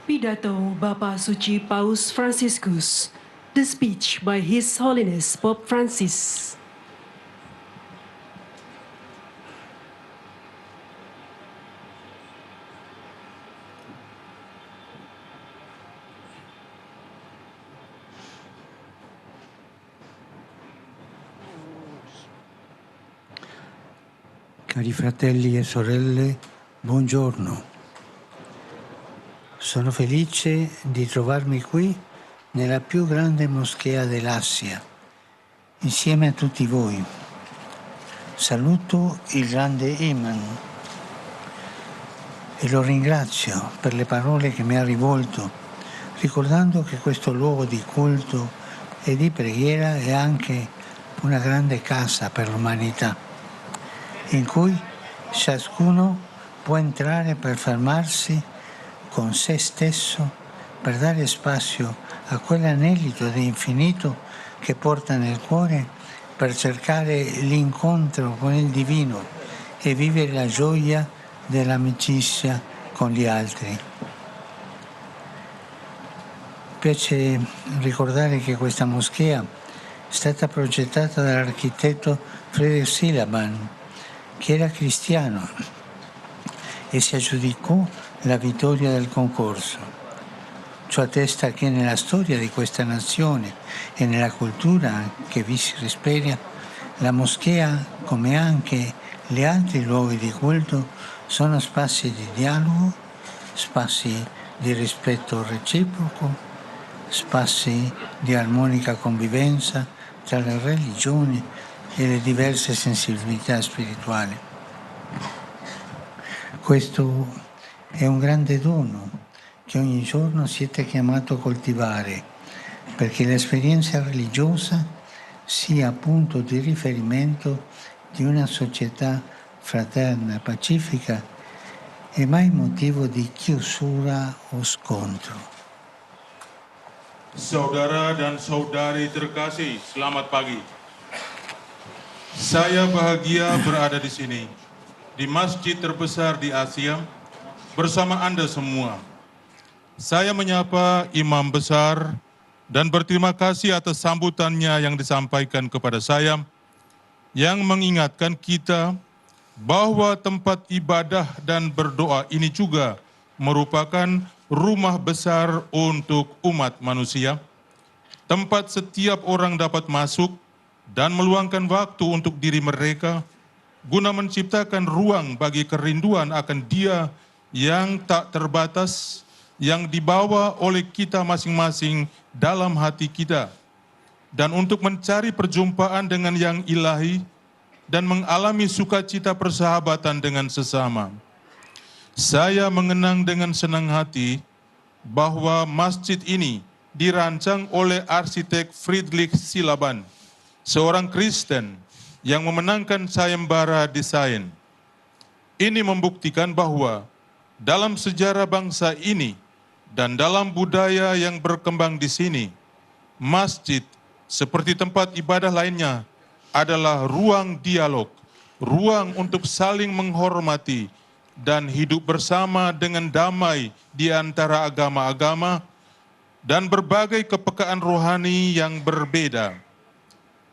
Pidato Bapak Suci Paus Franciscus. The speech by His Holiness Pope Francis. Cari fratelli e sorelle, buongiorno. Sono felice di trovarmi qui nella più grande moschea dell'Asia, insieme a tutti voi. Saluto il grande Imam e lo ringrazio per le parole che mi ha rivolto, ricordando che questo luogo di culto e di preghiera è anche una grande casa per l'umanità, in cui ciascuno può entrare per fermarsi con se stesso, per dare spazio a quell'anelito di infinito che porta nel cuore per cercare l'incontro con il divino e vivere la gioia dell'amicizia con gli altri. Mi piace ricordare che questa moschea è stata progettata dall'architetto Friedrich Silaban, che era cristiano e si aggiudicò la vittoria del concorso. Ciò attesta che nella storia di questa nazione e nella cultura che vi si respira, la moschea, come anche gli altri luoghi di culto, sono spazi di dialogo, spazi di rispetto reciproco, spazi di armonica convivenza tra le religioni e le diverse sensibilità spirituali. Questo è un grande dono che ogni giorno siete chiamato a coltivare, perché l'esperienza religiosa sia punto di riferimento di una società fraterna, pacifica e mai motivo di chiusura o scontro. Saudara dan saudari terkasih, selamat pagi. Saya bahagia berada di sini, di masjid terbesar di Asia, bersama Anda semua. Saya menyapa Imam Besar dan berterima kasih atas sambutannya yang disampaikan kepada saya, yang mengingatkan kita bahwa tempat ibadah dan berdoa ini juga merupakan rumah besar untuk umat manusia, tempat setiap orang dapat masuk dan meluangkan waktu untuk diri mereka, guna menciptakan ruang bagi kerinduan akan Dia yang tak terbatas, yang dibawa oleh kita masing-masing dalam hati kita, dan untuk mencari perjumpaan dengan yang ilahi dan mengalami sukacita persahabatan dengan sesama. Saya mengenang dengan senang hati bahwa masjid ini dirancang oleh arsitek Friedrich Silaban, seorang Kristen yang memenangkan sayembara desain. Ini membuktikan bahwa dalam sejarah bangsa ini dan dalam budaya yang berkembang di sini, masjid seperti tempat ibadah lainnya adalah ruang dialog, ruang untuk saling menghormati dan hidup bersama dengan damai di antara agama-agama dan berbagai kepekaan rohani yang berbeda.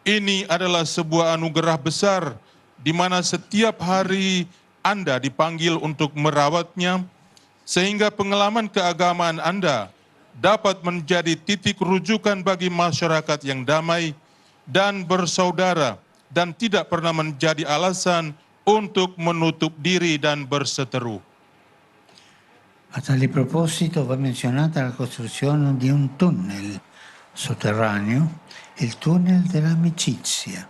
Ini adalah sebuah anugerah besar di mana setiap hari Anda dipanggil untuk merawatnya, sehingga pengalaman keagamaan Anda dapat menjadi titik rujukan bagi masyarakat yang damai dan bersaudara, dan tidak pernah menjadi alasan untuk menutup diri dan berseteru. A tale proposito va menzionata la costruzione di un tunnel sotterraneo, il tunnel dell'amicizia,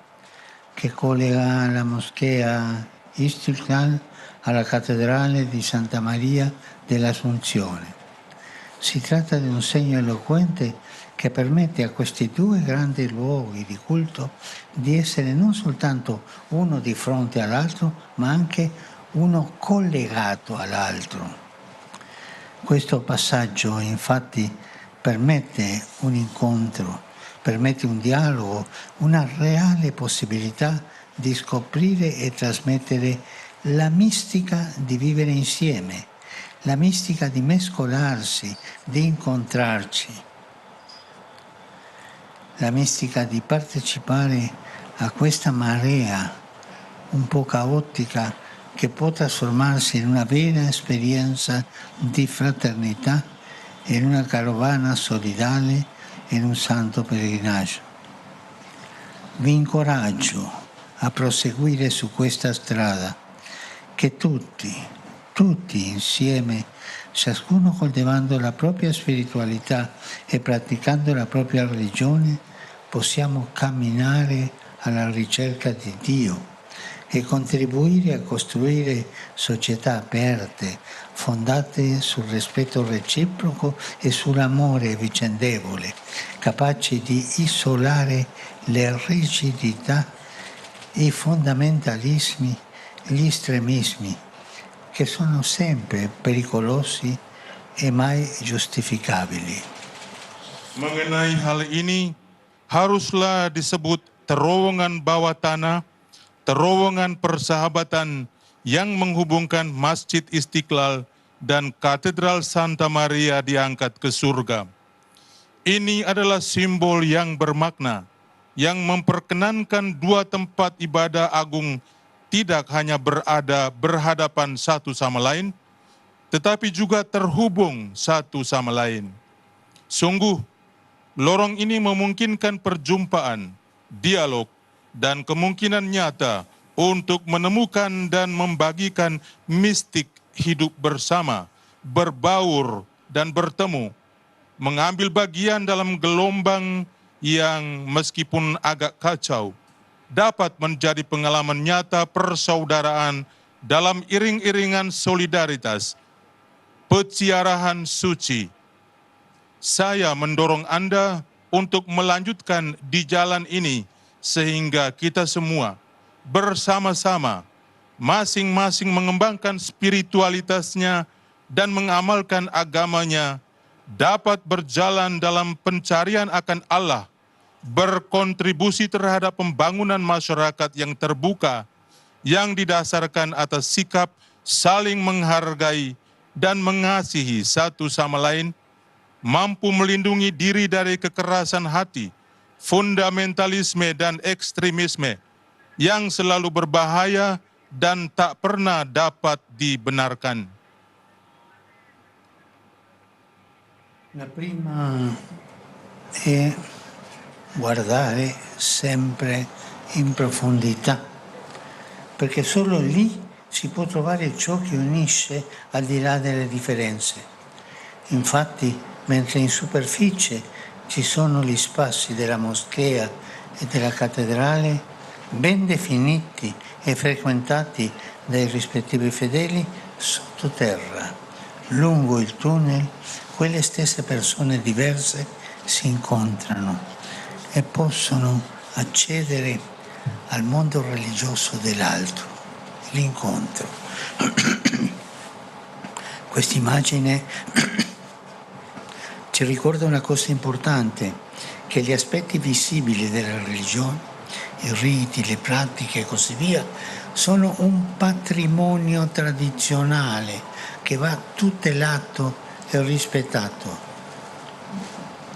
che collega la moschea Istiklal alla cattedrale di Santa Maria dell'Assunzione. Si tratta di un segno eloquente che permette a questi due grandi luoghi di culto di essere non soltanto uno di fronte all'altro, ma anche uno collegato all'altro. Questo passaggio infatti permette un incontro, permette un dialogo, una reale possibilità di scoprire e trasmettere la mistica di vivere insieme, la mistica di mescolarsi, di incontrarci, la mistica di partecipare a questa marea un po' caotica che può trasformarsi in una vera esperienza di fraternità, in una carovana solidale, in un santo pellegrinaggio. Vi incoraggio a proseguire su questa strada, che tutti insieme, ciascuno coltivando la propria spiritualità e praticando la propria religione, possiamo camminare alla ricerca di Dio e contribuire a costruire società aperte, fondate sul rispetto reciproco e sull'amore vicendevole, capaci di isolare le rigidità, i fondamentalismi, gli estremismi, che sono sempre pericolosi e mai giustificabili. Mengenai hal ini, haruslah disebut terowongan bawah tanah, terowongan persahabatan yang menghubungkan Masjid Istiqlal dan Katedral Santa Maria diangkat ke surga. Ini adalah simbol yang bermakna, yang memperkenankan dua tempat ibadah agung tidak hanya berhadapan satu sama lain, tetapi juga terhubung satu sama lain. Sungguh, lorong ini memungkinkan perjumpaan, dialog, dan kemungkinan nyata untuk menemukan dan membagikan mistik hidup bersama, berbaur, dan bertemu, mengambil bagian dalam gelombang yang meskipun agak kacau, dapat menjadi pengalaman nyata persaudaraan dalam iring-iringan solidaritas, peziarahan suci. Saya mendorong Anda untuk melanjutkan di jalan ini sehingga kita semua bersama-sama masing-masing mengembangkan spiritualitasnya dan mengamalkan agamanya, dapat berjalan dalam pencarian akan Allah, berkontribusi terhadap pembangunan masyarakat yang terbuka, yang didasarkan atas sikap saling menghargai dan mengasihi satu sama lain, mampu melindungi diri dari kekerasan hati, fundamentalisme dan ekstremisme yang selalu berbahaya dan tak pernah dapat dibenarkan. La prima è guardare sempre in profondità, perché solo lì si può trovare ciò che unisce al di là delle differenze. Infatti, mentre in superficie ci sono gli spazi della moschea e della cattedrale, ben definiti e frequentati dai rispettivi fedeli, sottoterra, lungo il tunnel, quelle stesse persone diverse si incontrano e possono accedere al mondo religioso dell'altro, l'incontro. Questa immagine ci ricorda una cosa importante, che gli aspetti visibili della religione, i riti, le pratiche e così via, sono un patrimonio tradizionale che va tutelato e rispettato.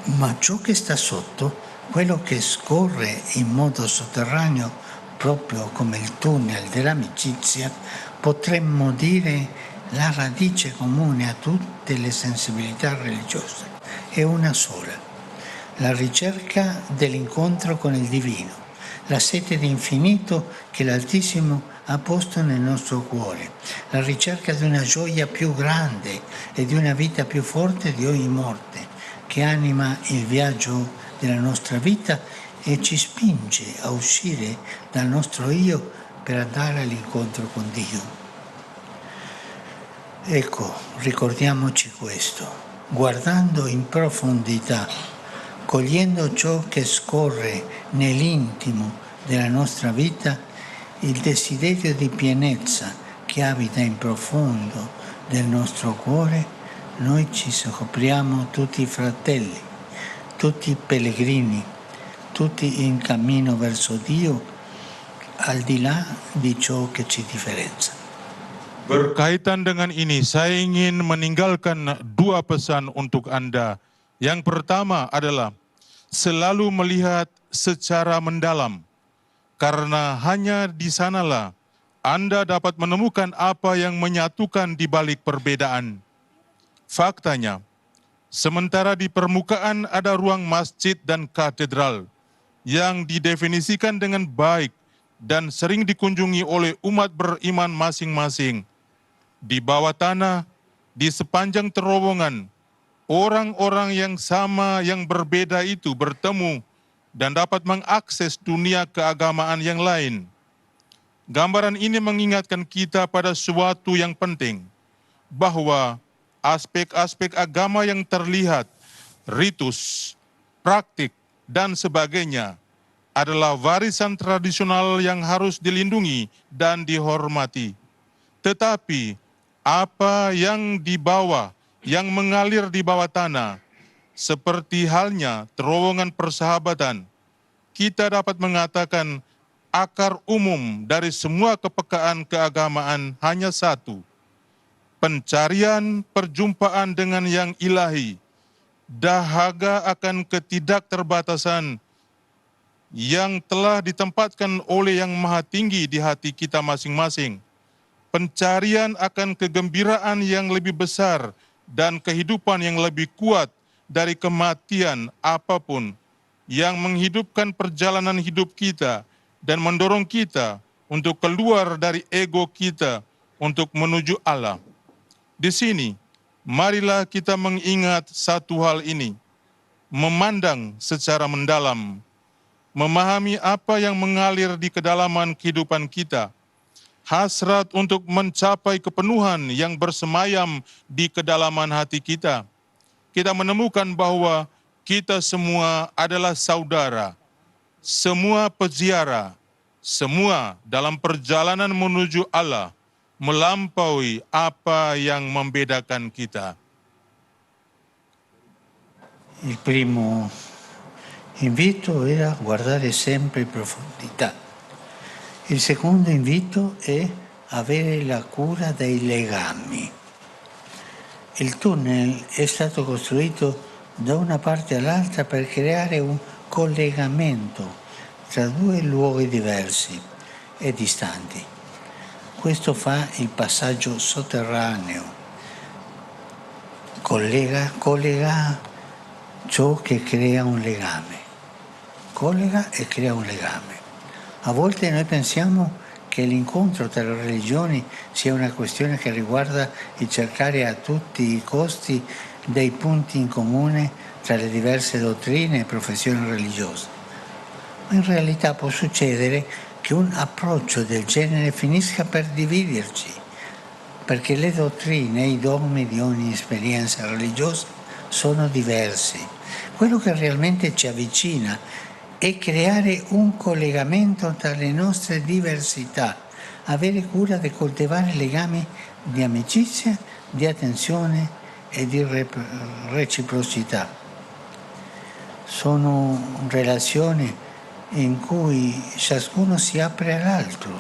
Ma ciò che sta sotto, quello che scorre in modo sotterraneo, proprio come il tunnel dell'amicizia, potremmo dire la radice comune a tutte le sensibilità religiose è una sola: la ricerca dell'incontro con il divino, la sete di infinito che l'Altissimo ha posto nel nostro cuore, la ricerca di una gioia più grande e di una vita più forte di ogni morte, che anima il viaggio della nostra vita e ci spinge a uscire dal nostro io per andare all'incontro con Dio. Ecco, ricordiamoci questo, guardando in profondità, cogliendo ciò che scorre nell'intimo della nostra vita, il desiderio di pienezza che abita in profondo del nostro cuore, noi ci scopriamo tutti fratelli, tutti pellegrini, tutti in cammino verso Dio, al di là di ciò che ci differenzia. Berkaitan dengan ini, saya ingin meninggalkan dua pesan untuk Anda. Yang pertama adalah selalu melihat secara mendalam, karena hanya di sanalah Anda dapat menemukan apa yang menyatukan di balik perbedaan. Faktanya, sementara di permukaan ada ruang masjid dan katedral yang didefinisikan dengan baik dan sering dikunjungi oleh umat beriman masing-masing, di bawah tanah, di sepanjang terowongan, orang-orang yang sama yang berbeda itu bertemu dan dapat mengakses dunia keagamaan yang lain. Gambaran ini mengingatkan kita pada suatu yang penting, bahwa aspek-aspek agama yang terlihat, ritus, praktik, dan sebagainya adalah warisan tradisional yang harus dilindungi dan dihormati. Tetapi apa yang di bawah, yang mengalir di bawah tanah, seperti halnya terowongan persahabatan, kita dapat mengatakan akar umum dari semua kepekaan keagamaan hanya satu: pencarian perjumpaan dengan yang ilahi, dahaga akan ketidakterbatasan yang telah ditempatkan oleh Yang Maha Tinggi di hati kita masing-masing, pencarian akan kegembiraan yang lebih besar dan kehidupan yang lebih kuat dari kematian apapun, yang menghidupkan perjalanan hidup kita dan mendorong kita untuk keluar dari ego kita untuk menuju Allah. Di sini, marilah kita mengingat satu hal ini, memandang secara mendalam, memahami apa yang mengalir di kedalaman kehidupan kita, hasrat untuk mencapai kepenuhan yang bersemayam di kedalaman hati kita. Kita menemukan bahwa kita semua adalah saudara, semua peziarah, semua dalam perjalanan menuju Allah, melampaui apa yang membedakan kita. Il primo invito era guardare sempre in profondità. Il secondo invito è avere la cura dei legami. Il tunnel è stato costruito da una parte all'altra per creare un collegamento tra due luoghi diversi e distanti. Questo fa il passaggio sotterraneo, collega ciò che crea un legame, collega e crea un legame. A volte noi pensiamo che l'incontro tra le religioni sia una questione che riguarda il cercare a tutti i costi dei punti in comune tra le diverse dottrine e professioni religiose. Ma in realtà può succedere che un approccio del genere finisca per dividerci, perché le dottrine e i dogmi di ogni esperienza religiosa sono diversi. Quello che realmente ci avvicina è creare un collegamento tra le nostre diversità, avere cura di coltivare legami di amicizia, di attenzione e di reciprocità. Sono relazioni in cui ciascuno si apre all'altro,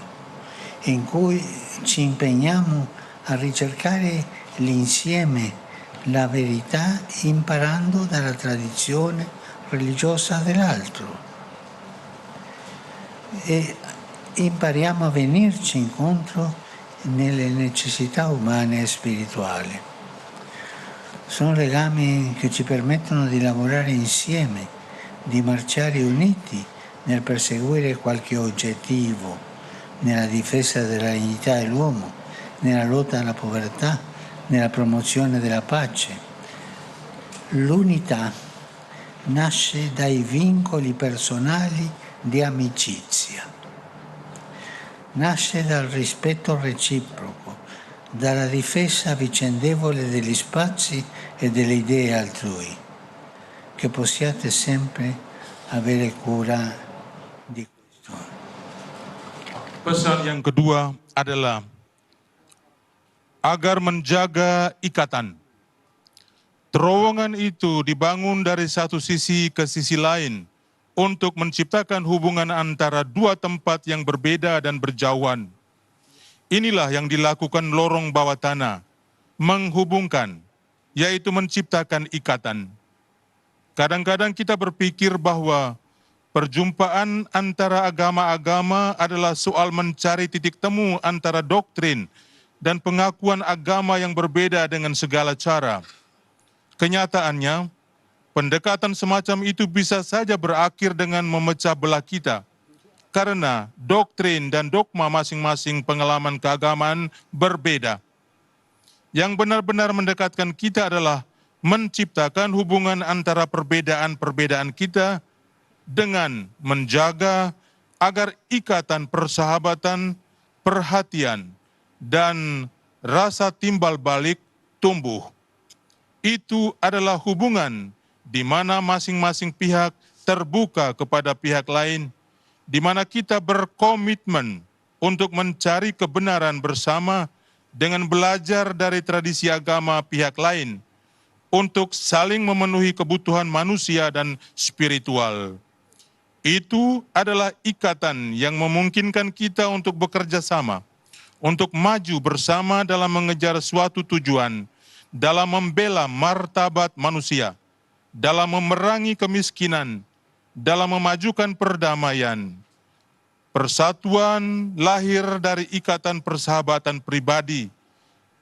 in cui ci impegniamo a ricercare l'insieme, la verità, imparando dalla tradizione religiosa dell'altro. E impariamo a venirci incontro nelle necessità umane e spirituali. Sono legami che ci permettono di lavorare insieme, di marciare uniti nel perseguire qualche obiettivo, nella difesa della dignità dell'uomo, nella lotta alla povertà, nella promozione della pace. L'unità nasce dai vincoli personali di amicizia, nasce dal rispetto reciproco, dalla difesa vicendevole degli spazi e delle idee altrui, che possiate sempre avere cura di questo. Pesan yang kedua adalah agar menjaga ikatan. Terowongan itu dibangun dari satu sisi ke sisi lain untuk menciptakan hubungan antara dua tempat yang berbeda dan berjauhan. Inilah yang dilakukan lorong bawah tanah, menghubungkan, yaitu menciptakan ikatan. Kadang-kadang kita berpikir bahwa perjumpaan antara agama-agama adalah soal mencari titik temu antara doktrin dan pengakuan agama yang berbeda dengan segala cara. Kenyataannya, pendekatan semacam itu bisa saja berakhir dengan memecah belah kita, karena doktrin dan dogma masing-masing pengalaman keagamaan berbeda. Yang benar-benar mendekatkan kita adalah menciptakan hubungan antara perbedaan-perbedaan kita dengan menjaga agar ikatan persahabatan, perhatian, dan rasa timbal balik tumbuh. Itu adalah hubungan di mana masing-masing pihak terbuka kepada pihak lain, di mana kita berkomitmen untuk mencari kebenaran bersama dengan belajar dari tradisi agama pihak lain untuk saling memenuhi kebutuhan manusia dan spiritual. Itu adalah ikatan yang memungkinkan kita untuk bekerja sama, untuk maju bersama dalam mengejar suatu tujuan, dalam membela martabat manusia, dalam memerangi kemiskinan, dalam memajukan perdamaian. Persatuan lahir dari ikatan persahabatan pribadi,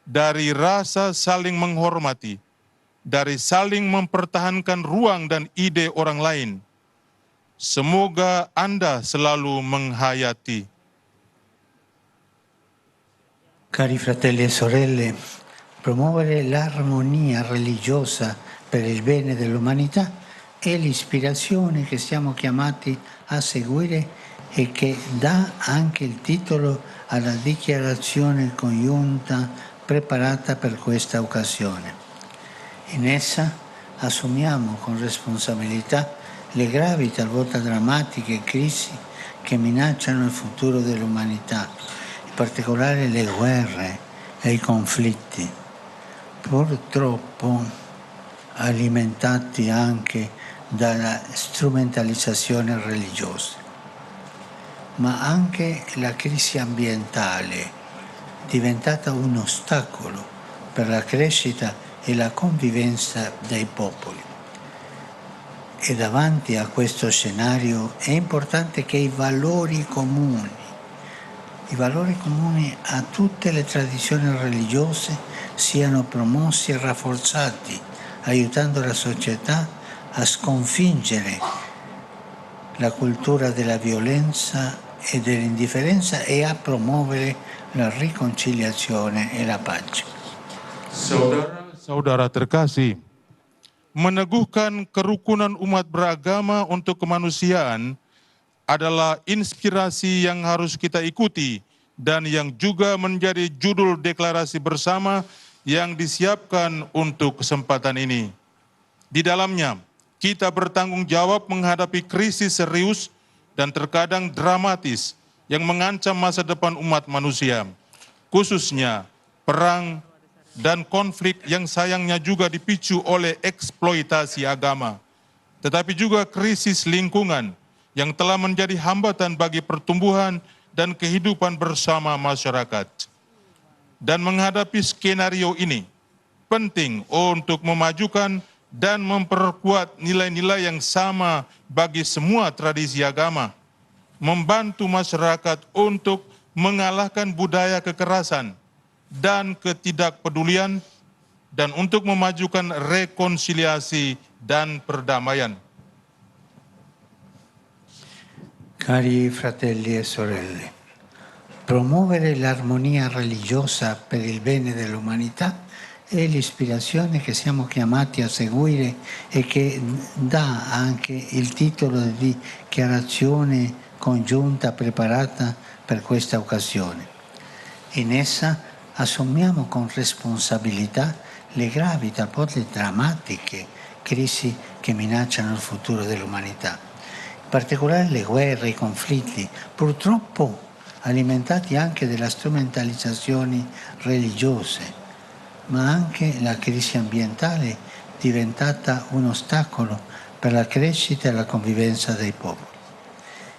dari rasa saling menghormati, dari saling mempertahankan ruang dan ide orang lain. Semoga Anda selalu menghayati. Cari fratelli e sorelle, promuovere l'armonia religiosa per il bene dell'umanità è l'ispirazione che siamo chiamati a seguire e che dà anche il titolo alla dichiarazione congiunta preparata per questa occasione. In essa assumiamo con responsabilità le gravi, talvolta drammatiche crisi che minacciano il futuro dell'umanità, in particolare le guerre e i conflitti, purtroppo alimentati anche dalla strumentalizzazione religiosa. Ma anche la crisi ambientale, diventata un ostacolo per la crescita e la convivenza dei popoli. E davanti a questo scenario è importante che i valori comuni a tutte le tradizioni religiose siano promossi e rafforzati, aiutando la società a sconfiggere la cultura della violenza e dell'indifferenza e a promuovere la riconciliazione e la pace. Saudara-saudara terkasih, meneguhkan kerukunan umat beragama untuk kemanusiaan adalah inspirasi yang harus kita ikuti dan yang juga menjadi judul deklarasi bersama yang disiapkan untuk kesempatan ini. Di dalamnya, kita bertanggung jawab menghadapi krisis serius dan terkadang dramatis yang mengancam masa depan umat manusia, khususnya perang dan konflik yang sayangnya juga dipicu oleh eksploitasi agama, tetapi juga krisis lingkungan yang telah menjadi hambatan bagi pertumbuhan dan kehidupan bersama masyarakat. Dan menghadapi skenario ini, penting untuk memajukan dan memperkuat nilai-nilai yang sama bagi semua tradisi agama, membantu masyarakat untuk mengalahkan budaya kekerasan dan ketidakpedulian, dan untuk memajukan rekonsiliasi dan perdamaian. Cari fratelli e sorelle, promuovere l'armonia religiosa per il bene dell'umanità è l'ispirazione che siamo chiamati a seguire e che dà anche il titolo di dichiarazione congiunta preparata per questa occasione. In essa assumiamo con responsabilità le gravi, talvolta drammatiche crisi che minacciano il futuro dell'umanità. In particolare le guerre, i conflitti, purtroppo alimentati anche dalla strumentalizzazione religiose, ma anche la crisi ambientale diventata un ostacolo per la crescita e la convivenza dei popoli.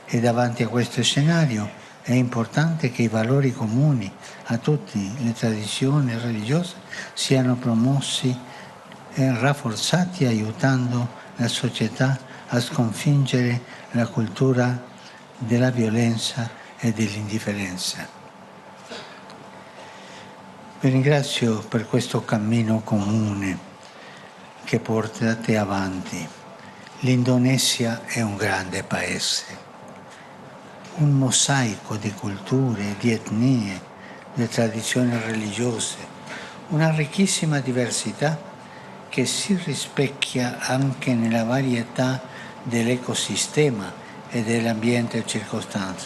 E davanti a questo scenario è importante che i valori comuni a tutte le tradizioni religiose siano promossi e rafforzati, aiutando la società a sconfiggere la cultura della violenza e dell'indifferenza. Vi ringrazio per questo cammino comune che portate avanti. L'Indonesia è un grande paese, un mosaico di culture, di etnie, di tradizioni religiose, una ricchissima diversità che si rispecchia anche nella varietà dell'ecosistema e dell'ambiente circostante.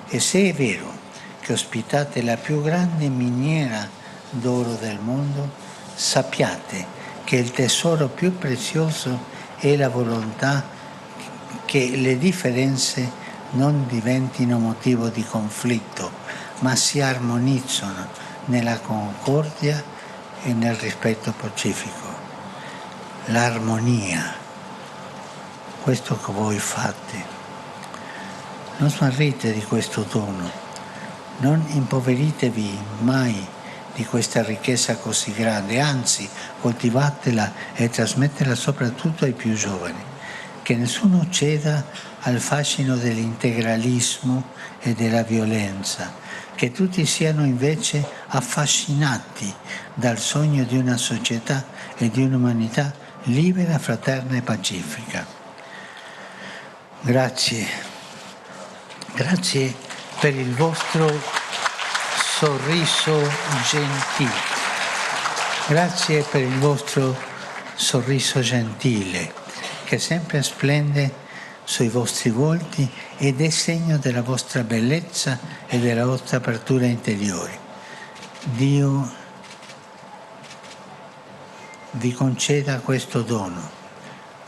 E se è vero che ospitate la più grande miniera d'oro del mondo, sappiate che il tesoro più prezioso è la volontà che le differenze non diventino motivo di conflitto, ma si armonizzano nella concordia e nel rispetto pacifico. L'armonia, questo che voi fate. Non smarrite di questo dono, non impoveritevi mai di questa ricchezza così grande, anzi coltivatela e trasmettetela soprattutto ai più giovani, che nessuno ceda al fascino dell'integralismo e della violenza, che tutti siano invece affascinati dal sogno di una società e di un'umanità libera, fraterna e pacifica. Grazie. Grazie per il vostro sorriso gentile. Grazie per il vostro sorriso gentile, che sempre splende sui vostri volti ed è segno della vostra bellezza e della vostra apertura interiore. Dio vi conceda questo dono.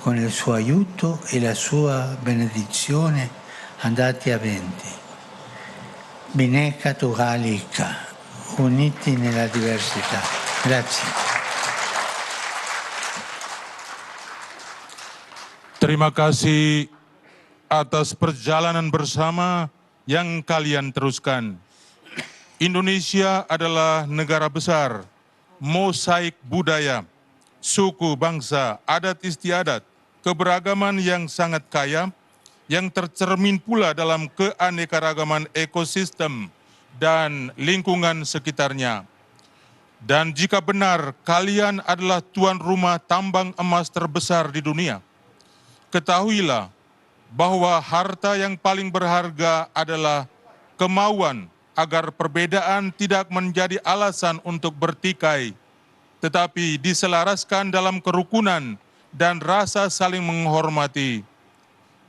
Con il suo aiuto e la sua benedizione andate avanti. Bineka Tuhan Ika, uniti nella diversità. Grazie. Terima kasih atas perjalanan bersama yang kalian teruskan. Indonesia adalah negara besar, mosaik budaya, suku, bangsa, adat istiadat, keberagaman yang sangat kaya, yang tercermin pula dalam keanekaragaman ekosistem dan lingkungan sekitarnya. Dan jika benar kalian adalah tuan rumah tambang emas terbesar di dunia, ketahuilah bahwa harta yang paling berharga adalah kemauan agar perbedaan tidak menjadi alasan untuk bertikai, tetapi diselaraskan dalam kerukunan dan rasa saling menghormati.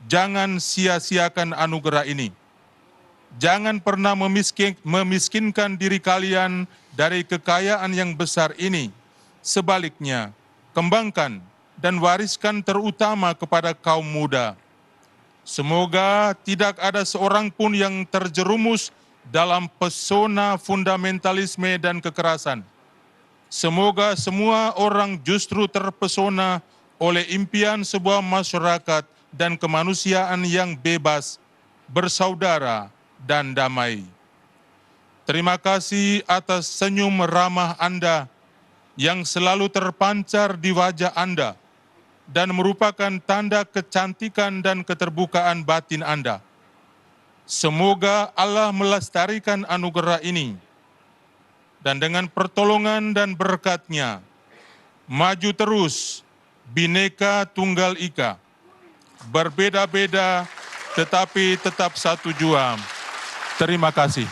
Jangan sia-siakan anugerah ini. Jangan pernah memiskinkan diri kalian dari kekayaan yang besar ini. Sebaliknya, kembangkan dan wariskan terutama kepada kaum muda. Semoga tidak ada seorang pun yang terjerumus dalam pesona fundamentalisme dan kekerasan. Semoga semua orang justru terpesona oleh impian sebuah masyarakat dan kemanusiaan yang bebas, bersaudara, dan damai. Terima kasih atas senyum ramah Anda yang selalu terpancar di wajah Anda dan merupakan tanda kecantikan dan keterbukaan batin Anda. Semoga Allah melestarikan anugerah ini dan dengan pertolongan dan berkat-Nya maju terus Bhinneka Tunggal Ika, berbeda-beda tetapi tetap satu jua. Terima kasih.